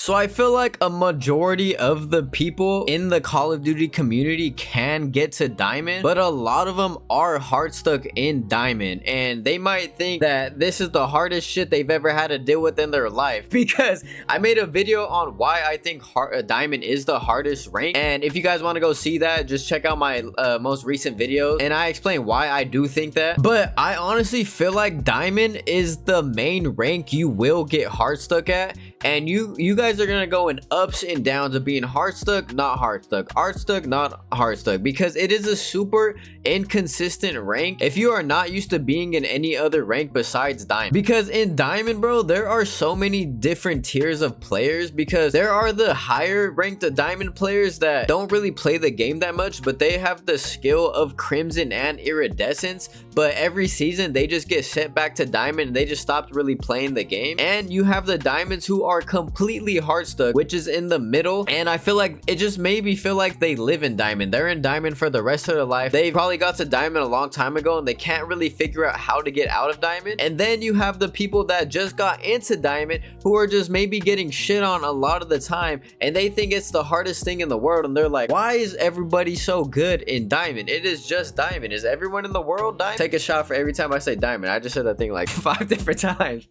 So I feel like a majority of the people in the Call of Duty community can get to diamond, but a lot of them are hard stuck in diamond, and they might think that this is the hardest shit they've ever had to deal with in their life, because I made a video on why I think diamond is the hardest rank, and if you guys want to go see that, just check out my most recent videos, and I explain why I do think that. But I honestly feel like diamond is the main rank you will get hard stuck at, and you guys are gonna go in ups and downs of being hard stuck, not hard stuck, hard stuck, not hard stuck, because it is a super inconsistent rank if you are not used to being in any other rank besides diamond. Because in diamond, bro, there are so many different tiers of players, because there are the higher ranked diamond players that don't really play the game that much, but they have the skill of crimson and iridescence, but every season they just get sent back to diamond and they just stopped really playing the game. And you have the diamonds who are completely hard stuck, which is in the middle, and I feel like it just made me feel like they live in diamond. They're in diamond for the rest of their life. They probably got to diamond a long time ago and they can't really figure out how to get out of diamond. And then you have the people that just got into diamond who are just maybe getting shit on a lot of the time, and they think it's the hardest thing in the world, and they're like, why is everybody so good in diamond? It is just diamond. Is everyone in the world diamond? Take a shot for every time I say diamond. I just said that thing like 5 different times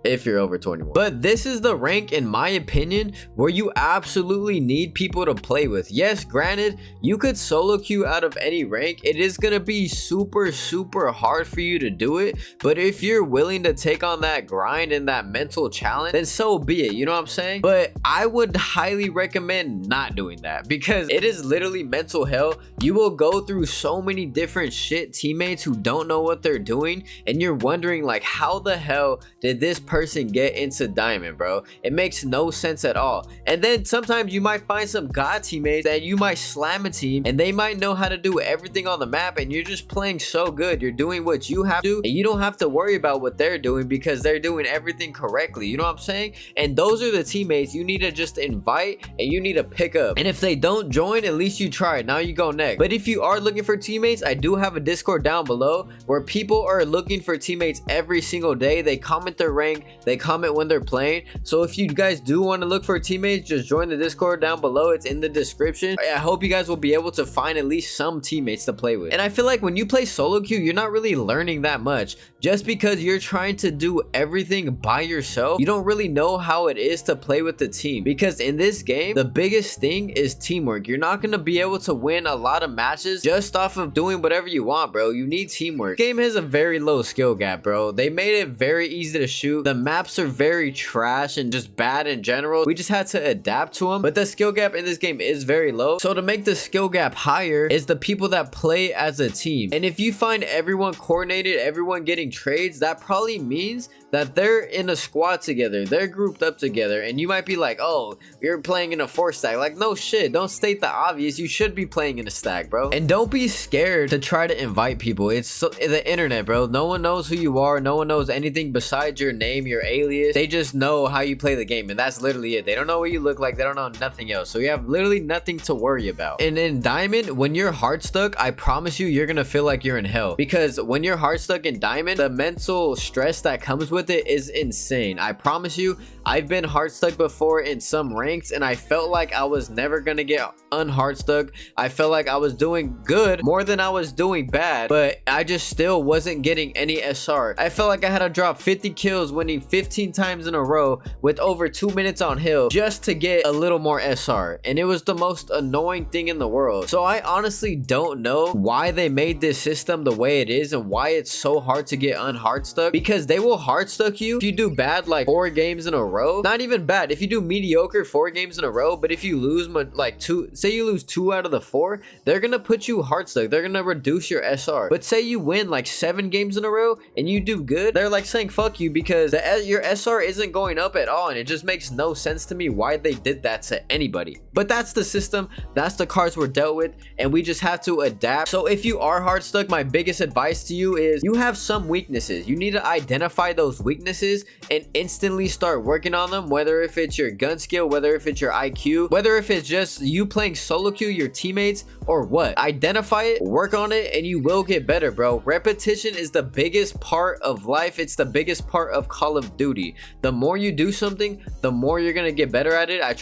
if you're over 21. But this is the rank, in my opinion, where you absolutely need people to play with. Yes, granted, you could solo queue out of any rank. It is gonna be super hard for you to do it, but if you're willing to take on that grind and that mental challenge, then so be it, you know what I'm saying? But I would highly recommend not doing that, because it is literally mental hell. You will go through so many different shit teammates who don't know what they're doing, and you're wondering like, how the hell did this person get into diamond, bro? It makes no sense at all. And then sometimes you might find some god teammates that you might slam a team, and they might know how to do everything on the map, and you're just playing so good. You're doing what you have to, and you don't have to worry about what they're doing because they're doing everything correctly, you know what I'm saying? And those are the teammates you need to just invite and you need to pick up. And if they don't join, at least you tried. Now you go next. But if you are looking for teammates, I do have a Discord down below where people are looking for teammates every single day. They comment their rank, they comment when they're playing. So if you guys do want to look for teammates, just join the Discord down below. It's in the description. I hope you guys will be able to find at least some teammates to play with. And I feel like when you play solo queue, you're not really learning that much, just because you're trying to do everything by yourself. You don't really know how it is to play with the team, because in this game the biggest thing is teamwork. You're not going to be able to win a lot of matches just off of doing whatever you want, bro. You need teamwork. This game has a very low skill gap, bro. They made it very easy to shoot. The maps are very trash and just bad in general. We just had to adapt to them, but the skill gap in this game is very low. So to make the skill gap higher is the people that play as a team. And if you find everyone coordinated, everyone getting trades, that probably means that they're in a squad together, they're grouped up together. And you might be like, oh, you're playing in a 4 stack. Like, no shit, don't state the obvious. You should be playing in a stack, bro. And don't be scared to try to invite people. It's the internet, bro. No one knows who you are. No one knows anything besides your name, your alias. They just know how you play the game, and that's literally it. They don't know what you look like. They don't know nothing else. So you have literally nothing to worry about. And in diamond, when you're hard stuck, I promise you're gonna feel like you're in hell, because when you're hard stuck in diamond, the mental stress that comes with it is insane. I promise you, I've been hard stuck before in some ranks, and I felt like I was never gonna get unhard stuck. I felt like I was doing good more than I was doing bad, but I just still wasn't getting any SR. I felt like I had to drop 50 kills, winning 15 times in a row with over 2 minutes on hill just to get a little more SR, and it was the most annoying thing in the world. So I honestly don't know why they made this system the way it is and why it's so hard to get unhard stuck, because they will hard stuck you if you do bad like 4 games in a row. Not even bad if you do mediocre 4 games in a row, but if you lose like 2, say you lose 2 out of the 4, they're gonna put you hard stuck. They're gonna reduce your SR. But say you win like 7 games in a row and you do good, they're like saying fuck you, because your SR isn't going up at all, and it just makes no sense to me why they did that to anybody. But that's the system, that's the cards we're dealt with, and we just have to adapt. So if you are hard stuck, my biggest advice to you is you have some weaknesses. You need to identify those weaknesses and instantly start working on them, whether if it's your gun skill, whether if it's your IQ, whether if it's just you playing solo queue, your teammates, or what. Identify it, work on it, and you will get better, bro. Repetition is the biggest part of life. It's the biggest part of Call of Duty. The more you do do something, the more you're gonna get better at it. I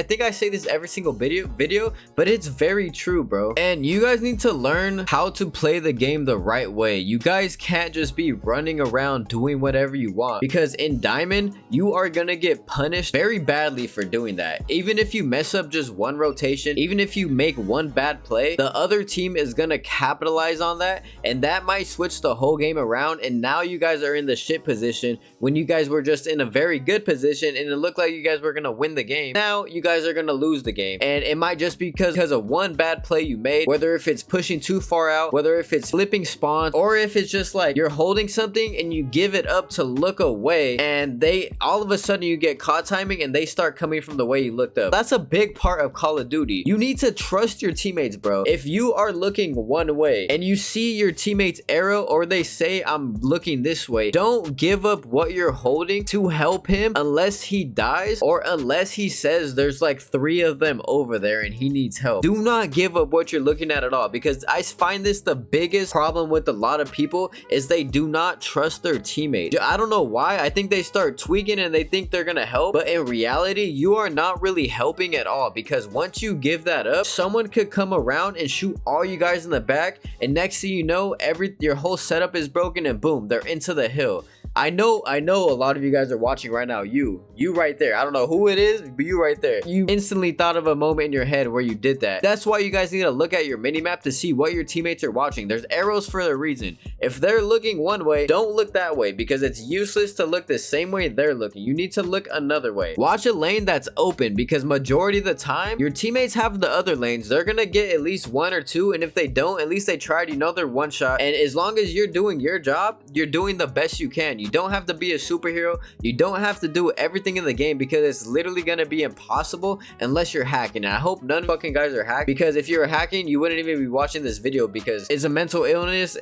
think I say this every single video, but it's very true, bro. And you guys need to learn how to play the game the right way. You guys can't just be running around doing whatever you want, because in Diamond you are gonna get punished very badly for doing that. Even if you mess up just one rotation, even if you make one bad play, the other team is gonna capitalize on that, and that might switch the whole game around, and now you guys are in the shit position when you guys were just in a very good position and it looked like you guys were gonna win the game. Now you guys are gonna lose the game, and it might just be because of one bad play you made, whether if it's pushing too far out, whether if it's flipping spawns, or if it's just like you're holding something and you give it up to look away, and they all of a sudden you get caught timing and they start coming from the way you looked up. That's a big part of Call of Duty. You need to trust your teammates, bro. If you are looking one way and you see your teammates arrow, or they say I'm looking this way, don't give up what you're holding to help him unless he dies, or unless he says there's like 3 of them over there and he needs help. Do not give up what you're looking at all, because I find this the biggest problem with a lot of people is they do not trust their teammates. I don't know why. I think they start tweaking and they think they're gonna help, but in reality you are not really helping at all, because once you give that up, someone could come around and shoot all you guys in the back, and next thing you know, your whole setup is broken, and boom, they're into the hill. I know a lot of you guys are watching right now. You right there. I don't know who it is, but you right there. You instantly thought of a moment in your head where you did that. That's why you guys need to look at your minimap to see what your teammates are watching. There's arrows for a reason. If they're looking one way, don't look that way, because it's useless to look the same way they're looking. You need to look another way. Watch a lane that's open, because majority of the time your teammates have the other lanes. They're gonna get at least 1 or 2, and if they don't, at least they tried. You know they're one shot, and as long as you're doing your job, you're doing the best you can. You don't have to be a superhero. You don't have to do everything in the game, because it's literally gonna be impossible unless you're hacking. And I hope none fucking guys are hacked, because if you're hacking, you wouldn't even be watching this video, because it's a mental illness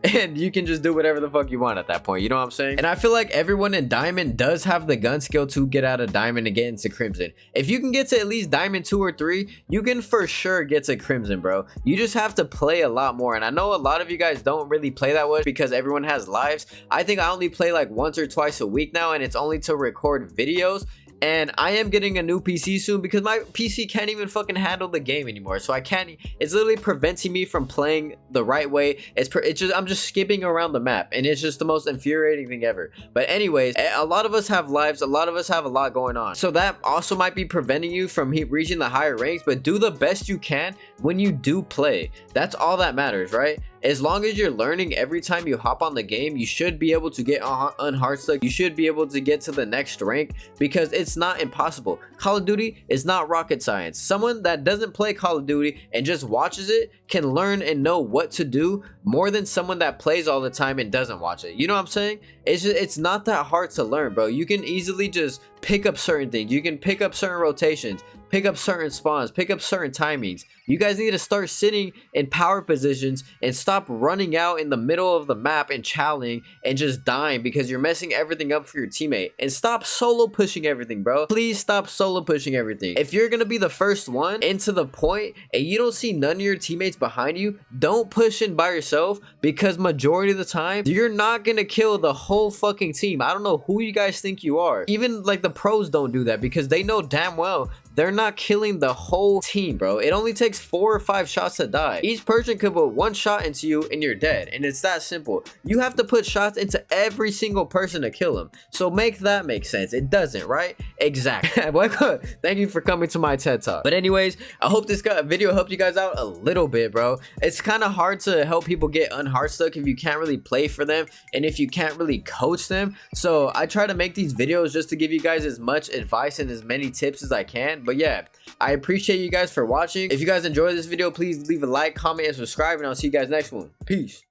and you can just do whatever the fuck you want at that point. You know what I'm saying? And I feel like everyone in Diamond does have the gun skill to get out of Diamond and get into Crimson. If you can get to at least Diamond 2 or 3, you can for sure get to Crimson, bro. You just have to play a lot more. And I know a lot of you guys don't really play that much because everyone has lives. I think I only play like once or twice a week now, and it's only to record videos. And I am getting a new PC soon, because my PC can't even fucking handle the game anymore. So I can't, it's literally preventing me from playing the right way. I'm just skipping around the map, and it's just the most infuriating thing ever. But anyways, a lot of us have lives, a lot of us have a lot going on, so that also might be preventing you from reaching the higher ranks. But do the best you can when you do play. That's all that matters, right? As long as you're learning every time you hop on the game, you should be able to get unhard stuck. You should be able to get to the next rank, because it's not impossible. Call of Duty is not rocket science. Someone that doesn't play Call of Duty and just watches it can learn and know what to do more than someone that plays all the time and doesn't watch it. You know what I'm saying? It's not that hard to learn, bro. You can easily just pick up certain things. You can pick up certain rotations, pick up certain spawns, pick up certain timings. You guys need to start sitting in power positions and stop running out in the middle of the map and challenging and just dying because you're messing everything up for your teammate. And stop solo pushing everything, bro. Please stop solo pushing everything. If you're gonna be the first one into the point and you don't see none of your teammates behind you, don't push in by yourself, because majority of the time you're not gonna kill the whole fucking team. I don't know who you guys think you are. Even like the pros don't do that, because they know damn well they're not killing the whole team, bro. It only takes 4 or 5 shots to die. Each person could put 1 shot into you and you're dead. And it's that simple. You have to put shots into every single person to kill them. So make that make sense. It doesn't, right? Exactly. Thank you for coming to my TED Talk. But anyways, I hope this video helped you guys out a little bit, bro. It's kind of hard to help people get unhard stuck if you can't really play for them and if you can't really coach them. So I try to make these videos just to give you guys as much advice and as many tips as I can. But yeah, I appreciate you guys for watching. If you guys enjoyed this video, please leave a like, comment, and subscribe, and I'll see you guys next one. Peace.